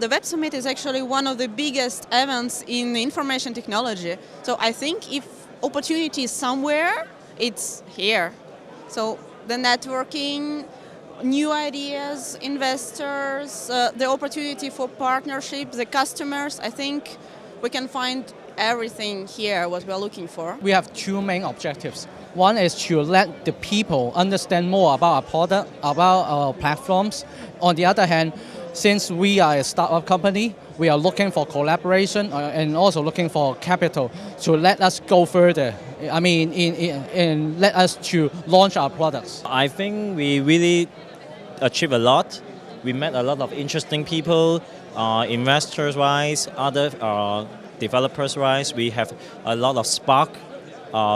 The Web Summit is actually one of the biggest events in information technology. So I think if opportunity is somewhere, it's here. So the networking, new ideas, investors, the opportunity for partnership, the customers, I think we can find everything here, what we're looking for. We have two main objectives. One is to let the people understand more about our product, about our platforms. On the other hand, since we are a startup company, we are looking for collaboration and also looking for capital to let us go further. I mean, in let us to launch our products. I think we really achieved a lot. We met a lot of interesting people, investors-wise, other developers-wise. We have a lot of spark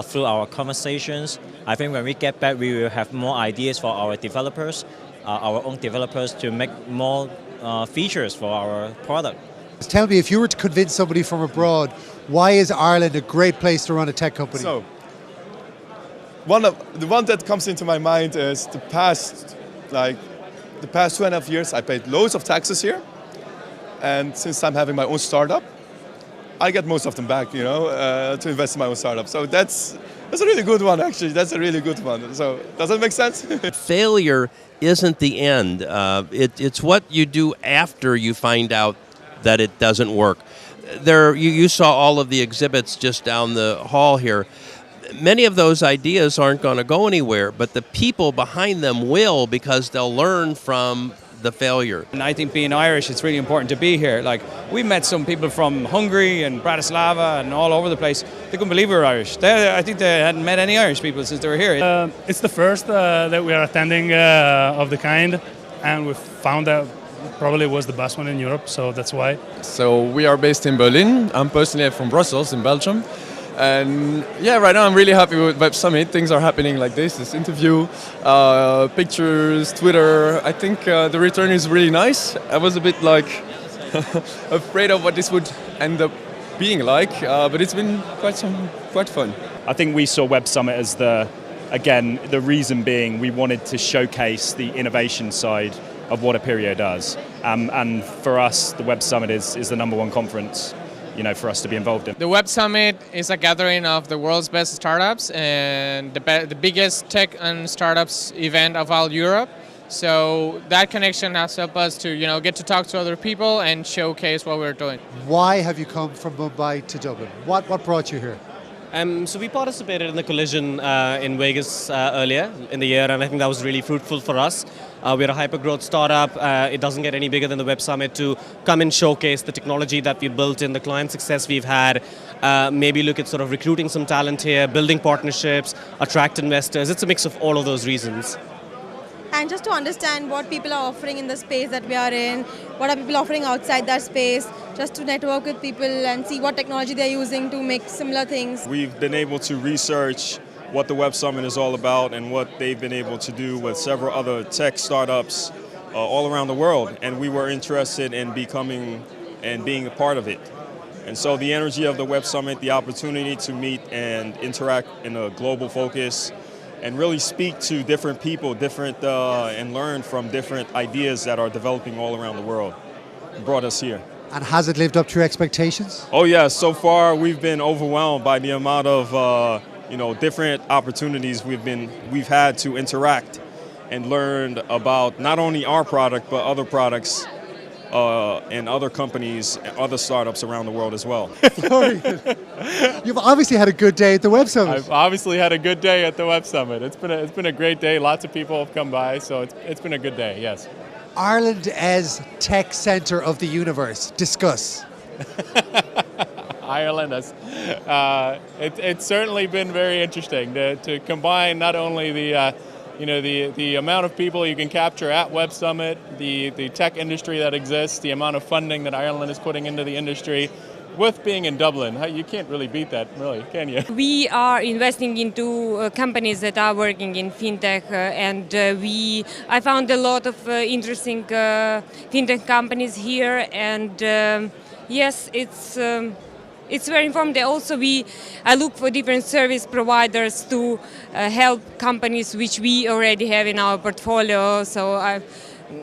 through our conversations. I think when we get back, we will have more ideas for our developers, our own developers, to make more features for our product. Tell me, if you were to convince somebody from abroad, why is Ireland a great place to run a tech company? So, the one that comes into my mind is the past 2.5 years, I paid loads of taxes here, and since I'm having my own startup, I get most of them back, to invest in my own startup. So that's a really good one, actually. That's a really good one. So does that make sense? Failure isn't the end. It's what you do after you find out that it doesn't work. You saw all of the exhibits just down the hall here. Many of those ideas aren't going to go anywhere, but the people behind them will, because they'll learn from the failure. And I think being Irish, it's really important to be here. Like, we met some people from Hungary and Bratislava and all over the place. They couldn't believe we were Irish. I think they hadn't met any Irish people since they were here. It's the first that we are attending of the kind, and we found that probably was the best one in Europe, so that's why. So we are based in Berlin. I'm personally from Brussels in Belgium. And yeah, right now I'm really happy with Web Summit. Things are happening like this interview, pictures, Twitter. I think the return is really nice. I was a bit afraid of what this would end up being like, but it's been quite fun. I think we saw Web Summit as the reason being we wanted to showcase the innovation side of what Aperio does. And for us, the Web Summit is the number one conference for us to be involved in. The Web Summit is a gathering of the world's best startups and the biggest tech and startups event of all Europe. So that connection has helped us to get to talk to other people and showcase what we're doing. Why have you come from Mumbai to Dublin? What brought you here? So we participated in the collision in Vegas earlier in the year, and I think that was really fruitful for us. We're a hyper-growth startup. It doesn't get any bigger than the Web Summit to come and showcase the technology that we built in, the client success we've had, maybe look at sort of recruiting some talent here, building partnerships, attract investors. It's a mix of all of those reasons. And just to understand what people are offering in the space that we are in, what are people offering outside that space, just to network with people and see what technology they're using to make similar things. We've been able to research what the Web Summit is all about and what they've been able to do with several other tech startups all around the world. And we were interested in becoming and being a part of it. And so the energy of the Web Summit, the opportunity to meet and interact in a global focus, and really speak to different people, and learn from different ideas that are developing all around the world, brought us here. And has it lived up to your expectations? Oh yeah, so far we've been overwhelmed by the amount of different opportunities we've had to interact and learn about not only our product but other products and other companies and other startups around the world as well. You've obviously had a good day at the Web Summit. I've obviously had a good day at the Web Summit. It's been a great day. Lots of people have come by, so it's been a good day, yes. Ireland as tech centre of the universe. Discuss. Ireland has, it's certainly been very interesting to combine not only the amount of people you can capture at Web Summit, the tech industry that exists, the amount of funding that Ireland is putting into the industry, with being in Dublin. You can't really beat that, really, can you? We are investing into companies that are working in fintech, and I found a lot of interesting fintech companies here, and yes, it's very informative. Also, I look for different service providers to help companies which we already have in our portfolio. So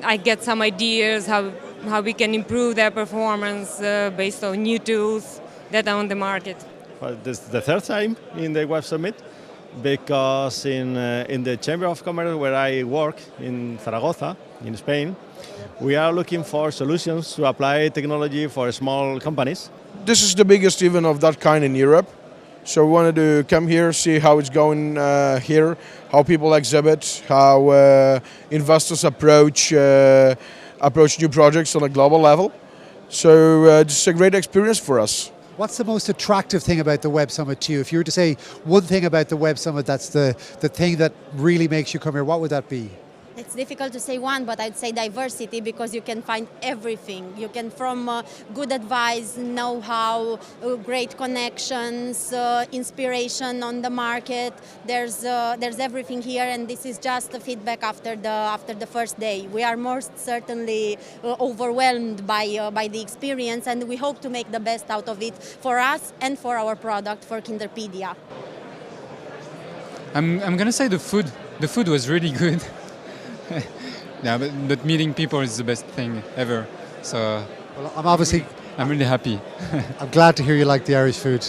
I get some ideas how how we can improve their performance based on new tools that are on the market. Well, this is the third time in the Web Summit, because in the Chamber of Commerce where I work in Zaragoza, in Spain, we are looking for solutions to apply technology for small companies. This is the biggest event of that kind in Europe. So we wanted to come here, see how it's going here, how people exhibit, how investors approach new projects on a global level. So it's a great experience for us. What's the most attractive thing about the Web Summit to you? If you were to say one thing about the Web Summit that's the thing that really makes you come here, what would that be? It's difficult to say one, but I'd say diversity, because you can find everything. You can, from good advice, know-how, great connections, inspiration on the market. There's everything here, and this is just the feedback after the first day. We are most certainly overwhelmed by the experience, and we hope to make the best out of it for us and for our product, for Kinderpedia. I'm gonna say the food. The food was really good. Yeah, but meeting people is the best thing ever. So well, I'm really happy. I'm I'm glad to hear you like the Irish food.